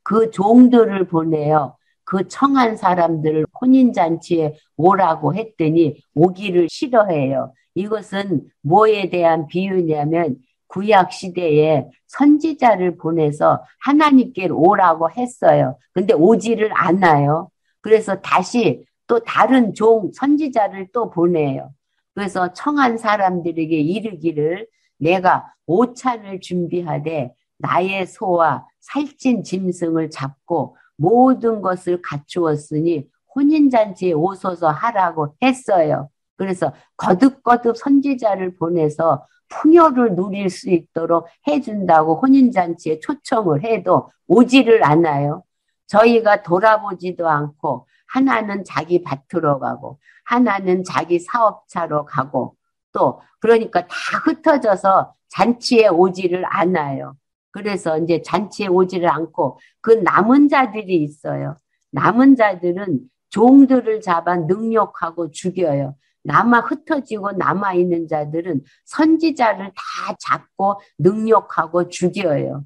그 종들을 보내요. 그 청한 사람들을 혼인잔치에 오라고 했더니 오기를 싫어해요. 이것은 뭐에 대한 비유냐면 구약 시대에 선지자를 보내서 하나님께 오라고 했어요. 근데 오지를 않아요. 그래서 다시 또 다른 종 선지자를 또 보내요. 그래서 청한 사람들에게 이르기를 내가 오찬을 준비하되 나의 소와 살찐 짐승을 잡고 모든 것을 갖추었으니 혼인잔치에 오소서 하라고 했어요. 그래서 거듭거듭 선지자를 보내서 풍요를 누릴 수 있도록 해준다고 혼인잔치에 초청을 해도 오지를 않아요. 저희가 돌아보지도 않고 하나는 자기 밭으로 가고 하나는 자기 사업차로 가고 또 그러니까 다 흩어져서 잔치에 오지를 않아요. 그래서 이제 잔치에 오지를 않고 그 남은 자들이 있어요. 남은 자들은 종들을 잡아 능욕하고 죽여요. 흩어지고 남아있는 자들은 선지자를 다 잡고 능욕하고 죽여요.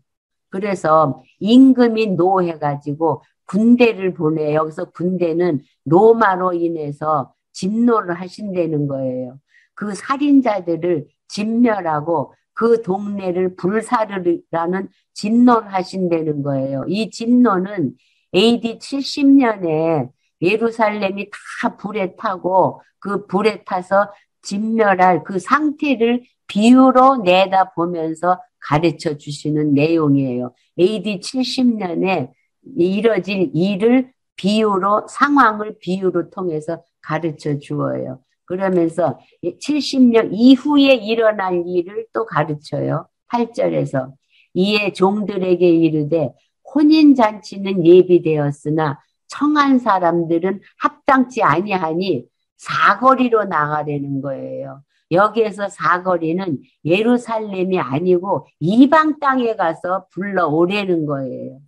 그래서 임금이 노해가지고 군대를 보내요. 여기서 군대는 로마로 인해서 진노를 하신다는 거예요. 그 살인자들을 진멸하고 그 동네를 불사르라는 진노를 하신다는 거예요. 이 진노는 AD 70년에 예루살렘이 다 불에 타고 그 불에 타서 진멸할 그 상태를 비유로 내다보면서 가르쳐 주시는 내용이에요. AD 70년에 이뤄질 일을 비유로, 상황을 비유로 통해서 가르쳐 주어요. 그러면서 70년 이후에 일어날 일을 또 가르쳐요. 8절에서 이에 종들에게 이르되 혼인잔치는 예비되었으나 청한 사람들은 합당치 아니하니 사거리로 나가라는 거예요. 여기에서 사거리는 예루살렘이 아니고 이방 땅에 가서 불러오라는 거예요.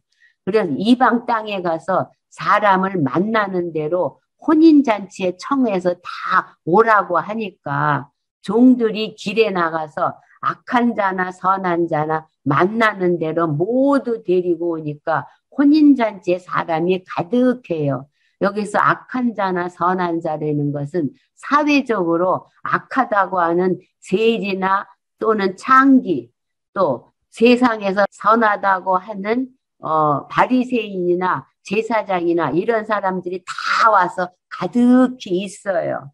그래서 이방 땅에 가서 사람을 만나는 대로 혼인잔치에 청해서 다 오라고 하니까 종들이 길에 나가서 악한 자나 선한 자나 만나는 대로 모두 데리고 오니까 혼인잔치에 사람이 가득해요. 여기서 악한 자나 선한 자라는 것은 사회적으로 악하다고 하는 세리나 또는 창기, 또 세상에서 선하다고 하는 바리새인이나 제사장이나 이런 사람들이 다 와서 가득히 있어요.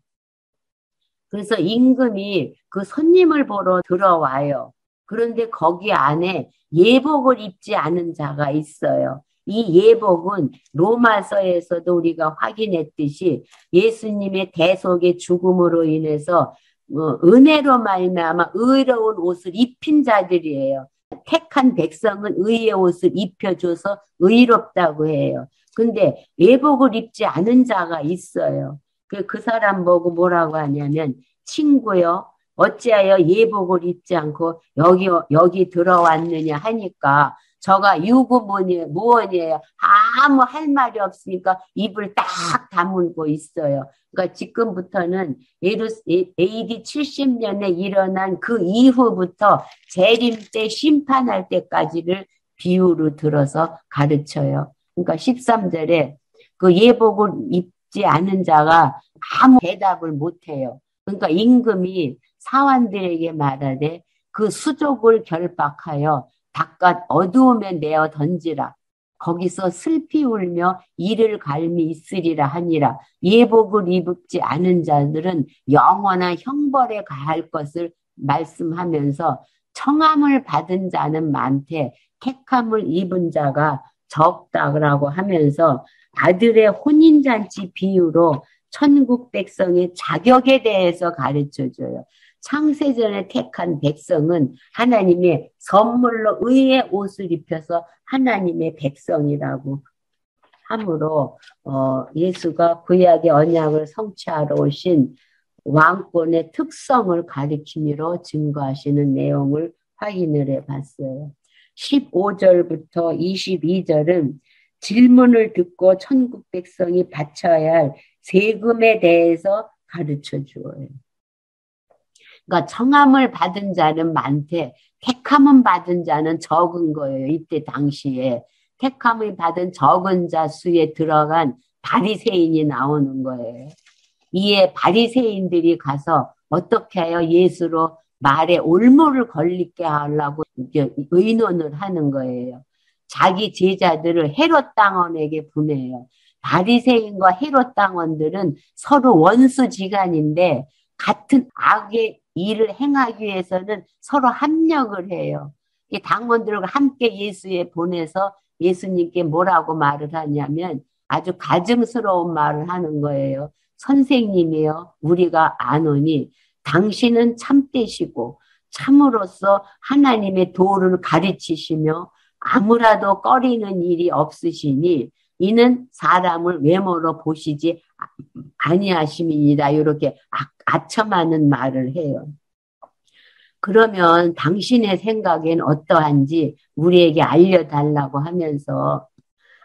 그래서 임금이 그 손님을 보러 들어와요. 그런데 거기 안에 예복을 입지 않은 자가 있어요. 이 예복은 로마서에서도 우리가 확인했듯이 예수님의 대속의 죽음으로 인해서 은혜로 말미암아 의로운 옷을 입힌 자들이에요. 택한 백성은 의의 옷을 입혀줘서 의롭다고 해요. 근데 예복을 입지 않은 자가 있어요. 그 사람 보고 뭐라고 하냐면, 친구요, 어찌하여 예복을 입지 않고 여기 들어왔느냐 하니까, 저가 유구무원이에요. 아무 할 말이 없으니까 입을 딱 다물고 있어요. 그러니까 지금부터는 AD 70년에 일어난 그 이후부터 재림 때 심판할 때까지를 비유로 들어서 가르쳐요. 그러니까 13절에 그 예복을 입지 않은 자가 아무 대답을 못해요. 그러니까 임금이 사환들에게 말하되 그 수족을 결박하여 바깥 어두움에 내어 던지라. 거기서 슬피 울며 이를 갈미 있으리라 하니라. 예복을 입지 않은 자들은 영원한 형벌에 가할 것을 말씀하면서 청함을 받은 자는 많되 택함을 입은 자가 적다라고 하면서 아들의 혼인잔치 비유로 천국 백성의 자격에 대해서 가르쳐줘요. 창세전에 택한 백성은 하나님의 선물로 의의 옷을 입혀서 하나님의 백성이라고 함으로 예수가 구약의 언약을 성취하러 오신 왕권의 특성을 가리키미로 증거하시는 내용을 확인을 해봤어요. 15절부터 22절은 질문을 듣고 천국 백성이 바쳐야 할 세금에 대해서 가르쳐 주어요. 그러니까 청함을 받은 자는 많대 택함을 받은 자는 적은 거예요. 이때 당시에 택함을 받은 적은 자 수에 들어간 바리새인이 나오는 거예요. 이에 바리새인들이 가서 어떻게 하여 예수로 말에 올무를 걸리게 하려고 의논을 하는 거예요. 자기 제자들을 헤롯 당원에게 보내요. 바리새인과 헤롯 당원들은 서로 원수지간인데 같은 악의 일을 행하기 위해서는 서로 합력을 해요. 이 당원들과 함께 예수에 보내서 예수님께 뭐라고 말을 하냐면 아주 가증스러운 말을 하는 거예요. 선생님이여 우리가 아노니 당신은 참되시고 참으로써 하나님의 도를 가르치시며 아무라도 꺼리는 일이 없으시니 이는 사람을 외모로 보시지 아니하심이니라. 이렇게 아첨하는 말을 해요. 그러면 당신의 생각엔 어떠한지 우리에게 알려달라고 하면서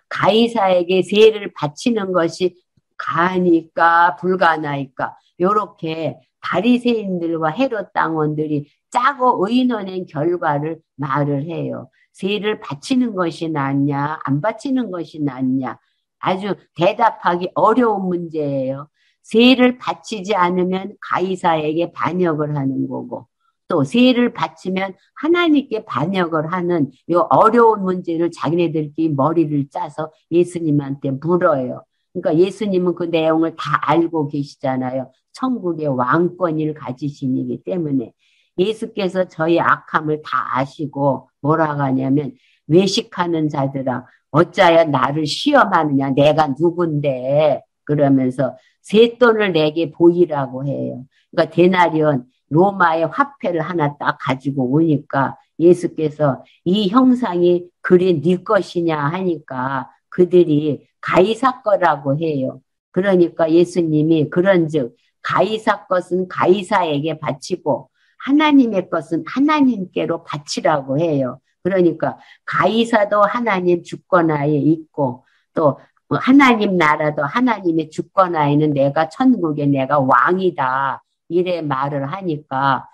가이사에게 세를 바치는 것이 가니까 불가나이까 이렇게 바리새인들과 헤롯 당원들이 짜고 의논한 결과를 말을 해요. 세를 바치는 것이 낫냐 안 바치는 것이 낫냐 아주 대답하기 어려운 문제예요. 세를 바치지 않으면 가이사에게 반역을 하는 거고 또 세를 바치면 하나님께 반역을 하는 이 어려운 문제를 자기네들끼리 머리를 짜서 예수님한테 물어요. 그러니까 예수님은 그 내용을 다 알고 계시잖아요. 천국의 왕권을 가지신 이기 때문에 예수께서 저희 악함을 다 아시고 뭐라고 하냐면 외식하는 자들아 어찌하여 나를 시험하느냐 내가 누군데 그러면서 쇳돈을 내게 보이라고 해요. 그러니까 데나리온 로마의 화폐를 하나 딱 가지고 오니까 예수께서 이 형상이 그래 네 것이냐 하니까 그들이 가이사 거라고 해요. 그러니까 예수님이 그런즉 가이사 것은 가이사에게 바치고 하나님의 것은 하나님께로 바치라고 해요. 그러니까 가이사도 하나님 주권하에 있고 또 하나님 나라도 하나님의 주권하에는 내가 천국에 내가 왕이다. 이래 말을 하니까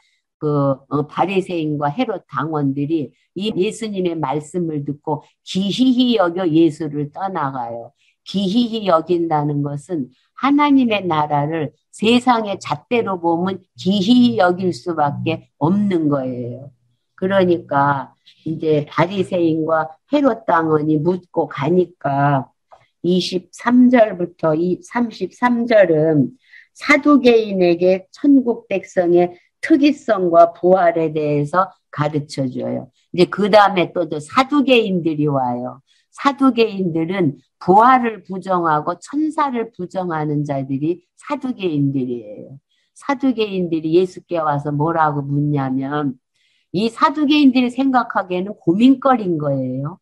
바리새인과 헤롯 당원들이 이 예수님의 말씀을 듣고 기히히 여겨 예수를 떠나가요. 기이히 여긴다는 것은 하나님의 나라를 세상의 잣대로 보면 기이히 여길 수밖에 없는 거예요. 그러니까 이제 바리새인과 헤롯 당원이 묻고 가니까 23절부터 33절은 사두개인에게 천국 백성의 특이성과 부활에 대해서 가르쳐 줘요. 이제 그 다음에 또 사두개인들이 와요. 사두개인들은 부활을 부정하고 천사를 부정하는 자들이 사두개인들이에요. 사두개인들이 예수께 와서 뭐라고 묻냐면 이 사두개인들이 생각하기에는 고민거리인 거예요.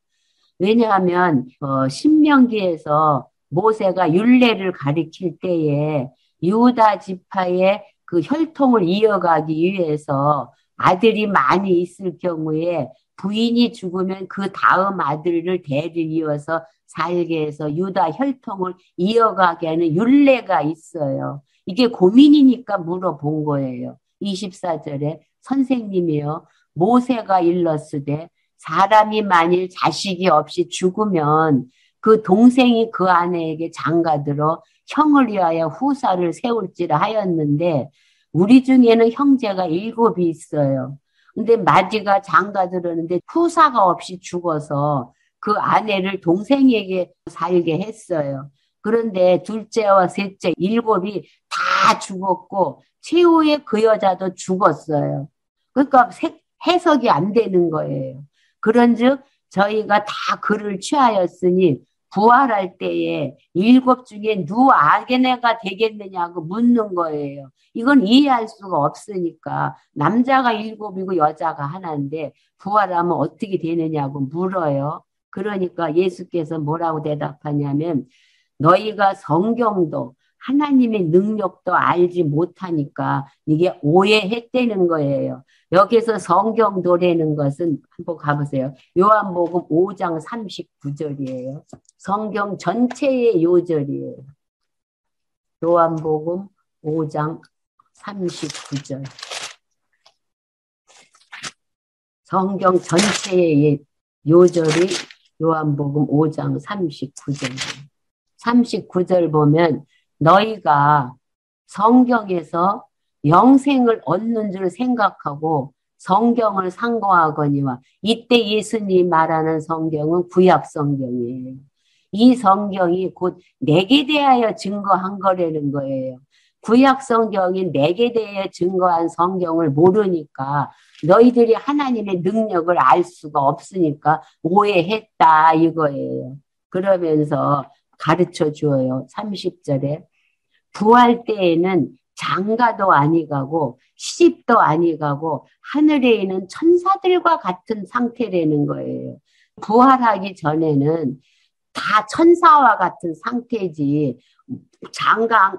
왜냐하면 신명기에서 모세가 율례를 가리킬 때에 유다 지파의 그 혈통을 이어가기 위해서 아들이 많이 있을 경우에 부인이 죽으면 그 다음 아들을 대를 이어서 살게 해서 유다 혈통을 이어가게 하는 율례가 있어요. 이게 고민이니까 물어본 거예요. 24절에 선생님이요. 모세가 일렀으되 사람이 만일 자식이 없이 죽으면 그 동생이 그 아내에게 장가들어 형을 위하여 후사를 세울지라 하였는데 우리 중에는 형제가 7이 있어요. 근데 마디가 장가들었는데 후사가 없이 죽어서 그 아내를 동생에게 살게 했어요. 그런데 둘째와 셋째 7이 다 죽었고 최후의 그 여자도 죽었어요. 그러니까 해석이 안 되는 거예요. 그런즉 저희가 다 그를 취하였으니 부활할 때에 7 중에 누 아게네가 되겠느냐고 묻는 거예요. 이건 이해할 수가 없으니까 남자가 7이고 여자가 하나인데 부활하면 어떻게 되느냐고 물어요. 그러니까 예수께서 뭐라고 대답하냐면 너희가 성경도 하나님의 능력도 알지 못하니까 이게 오해했다는 거예요. 여기서 성경도라는 것은 한번 가보세요. 요한복음 5장 39절이에요. 성경 전체의 요절이에요. 요한복음 5장 39절. 성경 전체의 요절이 요한복음 5장 39절이에요. 39절 보면 너희가 성경에서 영생을 얻는 줄 생각하고 성경을 상고하거니와 이때 예수님이 말하는 성경은 구약 성경이에요. 이 성경이 곧 내게 대하여 증거한 거라는 거예요. 구약 성경이 내게 대하여 증거한 성경을 모르니까 너희들이 하나님의 능력을 알 수가 없으니까 오해했다 이거예요. 그러면서 가르쳐 주어요. 30절에 부활 때에는 장가도 아니가고 시집도 아니가고 하늘에 있는 천사들과 같은 상태라는 거예요. 부활하기 전에는 다 천사와 같은 상태지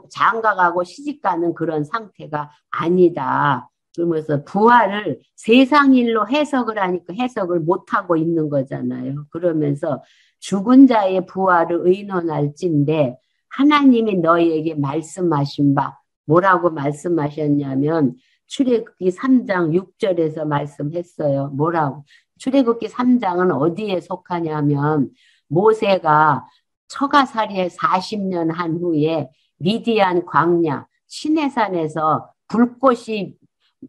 장가가고 시집가는 그런 상태가 아니다. 그러면서 부활을 세상 일로 해석을 하니까 해석을 못하고 있는 거잖아요. 그러면서 죽은 자의 부활을 의논할진데 하나님이 너희에게 말씀하신 바 뭐라고 말씀하셨냐면 출애굽기 3장 6절에서 말씀했어요. 뭐라고? 출애굽기 3장은 어디에 속하냐면 모세가 처가살이에 40년 한 후에 미디안 광야 시내산에서 불꽃이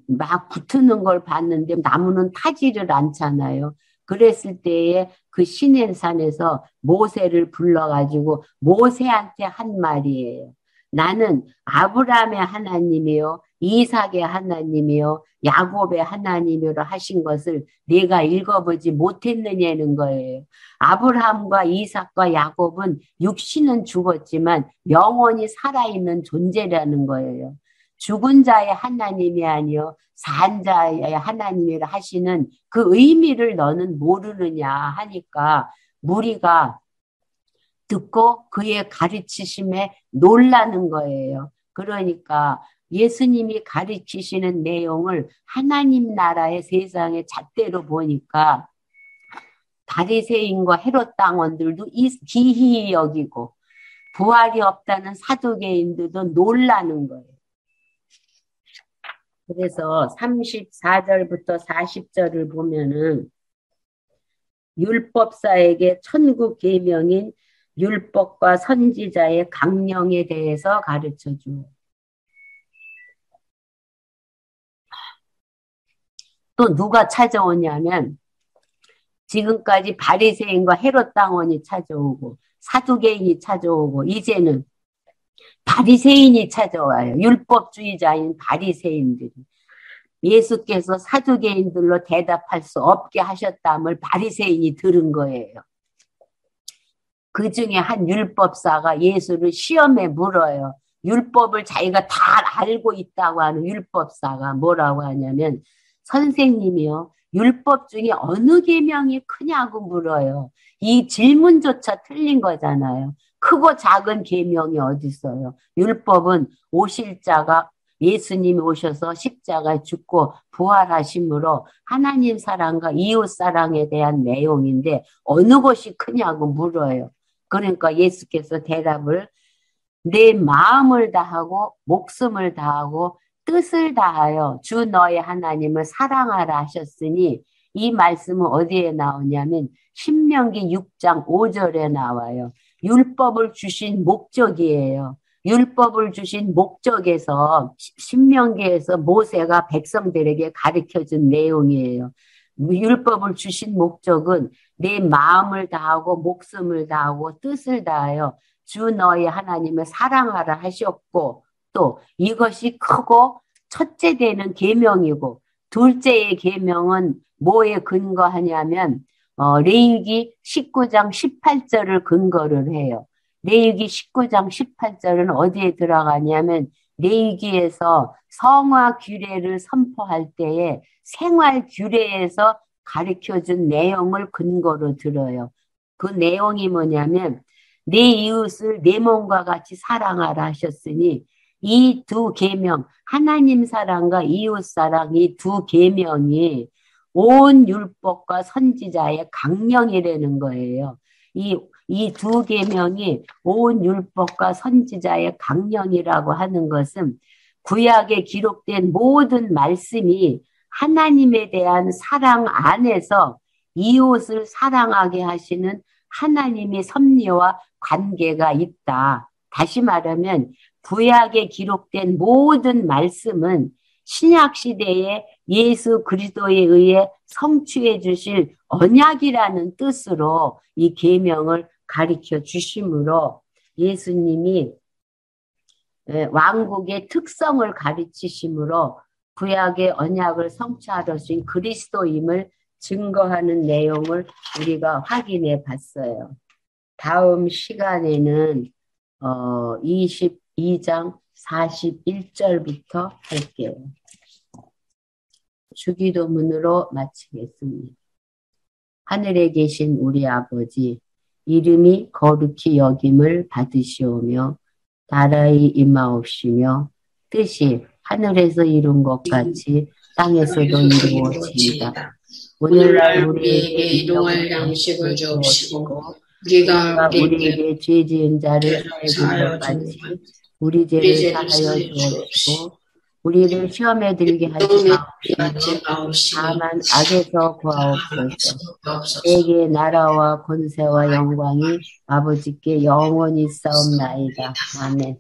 막 붙는 걸 봤는데 나무는 타지를 않잖아요. 그랬을 때에 그 시내산에서 모세를 불러가지고 모세한테 한 말이에요. 나는 아브라함의 하나님이요 이삭의 하나님이요 야곱의 하나님이로 하신 것을 내가 읽어보지 못했느냐는 거예요. 아브라함과 이삭과 야곱은 육신은 죽었지만 영원히 살아있는 존재라는 거예요. 죽은 자의 하나님이 아니요 산 자의 하나님이라 하시는 그 의미를 너는 모르느냐 하니까 무리가 듣고 그의 가르치심에 놀라는 거예요. 그러니까 예수님이 가르치시는 내용을 하나님 나라의 세상의 잣대로 보니까 바리새인과 헤롯 당원들도 기이히 여기고 부활이 없다는 사두개인들도 놀라는 거예요. 그래서 34절부터 40절을 보면은 율법사에게 천국 계명인 율법과 선지자의 강령에 대해서 가르쳐 줘. 또 누가 찾아오냐면 지금까지 바리새인과 헤롯 당원이 찾아오고 사두개인이 찾아오고 이제는 바리새인이 찾아와요. 율법주의자인 바리새인들이. 예수께서 사두개인들로 대답할 수 없게 하셨다을 바리새인이 들은 거예요. 그 중에 한 율법사가 예수를 시험에 물어요. 율법을 자기가 다 알고 있다고 하는 율법사가 뭐라고 하냐면 선생님이요. 율법 중에 어느 계명이 크냐고 물어요. 이 질문조차 틀린 거잖아요. 크고 작은 계명이 어디 있어요. 율법은 오실 자가 예수님이 오셔서 십자가에 죽고 부활하심으로 하나님 사랑과 이웃 사랑에 대한 내용인데 어느 것이 크냐고 물어요. 그러니까 예수께서 대답을 내 마음을 다하고 목숨을 다하고 뜻을 다하여 주 너의 하나님을 사랑하라 하셨으니 이 말씀은 어디에 나오냐면 신명기 6장 5절에 나와요. 율법을 주신 목적이에요. 율법을 주신 목적에서 신명기에서 모세가 백성들에게 가르쳐준 내용이에요. 율법을 주신 목적은 내 마음을 다하고 목숨을 다하고 뜻을 다하여 주 너의 하나님을 사랑하라 하셨고 또 이것이 크고 첫째 되는 계명이고 둘째의 계명은 뭐에 근거하냐면 레위기 19장 18절을 근거를 해요. 레위기 19장 18절은 어디에 들어가냐면 레위기에서 성화 규례를 선포할 때에 생활 규례에서 가르쳐준 내용을 근거로 들어요. 그 내용이 뭐냐면 내 이웃을 내 몸과 같이 사랑하라 하셨으니 이 두 계명 하나님 사랑과 이웃 사랑 이 두 계명이 온 율법과 선지자의 강령이라는 거예요. 이 두 계명이 온 율법과 선지자의 강령이라고 하는 것은 구약에 기록된 모든 말씀이 하나님에 대한 사랑 안에서 이웃을 사랑하게 하시는 하나님의 섭리와 관계가 있다. 다시 말하면 구약에 기록된 모든 말씀은 신약 시대에 예수 그리스도에 의해 성취해 주실 언약이라는 뜻으로 이 계명을 가르쳐 주심으로 예수님이 왕국의 특성을 가르치심으로 구약의 언약을 성취하러 신 그리스도임을 증거하는 내용을 우리가 확인해 봤어요. 다음 시간에는 22장 41절부터 할게요. 주기도문으로 마치겠습니다. 하늘에 계신 우리 아버지, 이름이 거룩히 여김을 받으시오며 나라의 임하옵시며 뜻이 하늘에서 이룬 것 같이 땅에서도 이루어지이다. 오늘날 우리에게 일용할 양식을 주옵시고 우리가 우리에게 죄 지은 자를 사하여 준 것 같이 우리 죄를 사하여 주옵시고 우리를 시험에 들게 하지 마옵시며 다만 악에서 구하옵소서. 내게 나라와 권세와 영광이 아버지께 영원히 싸움나이다. 아멘.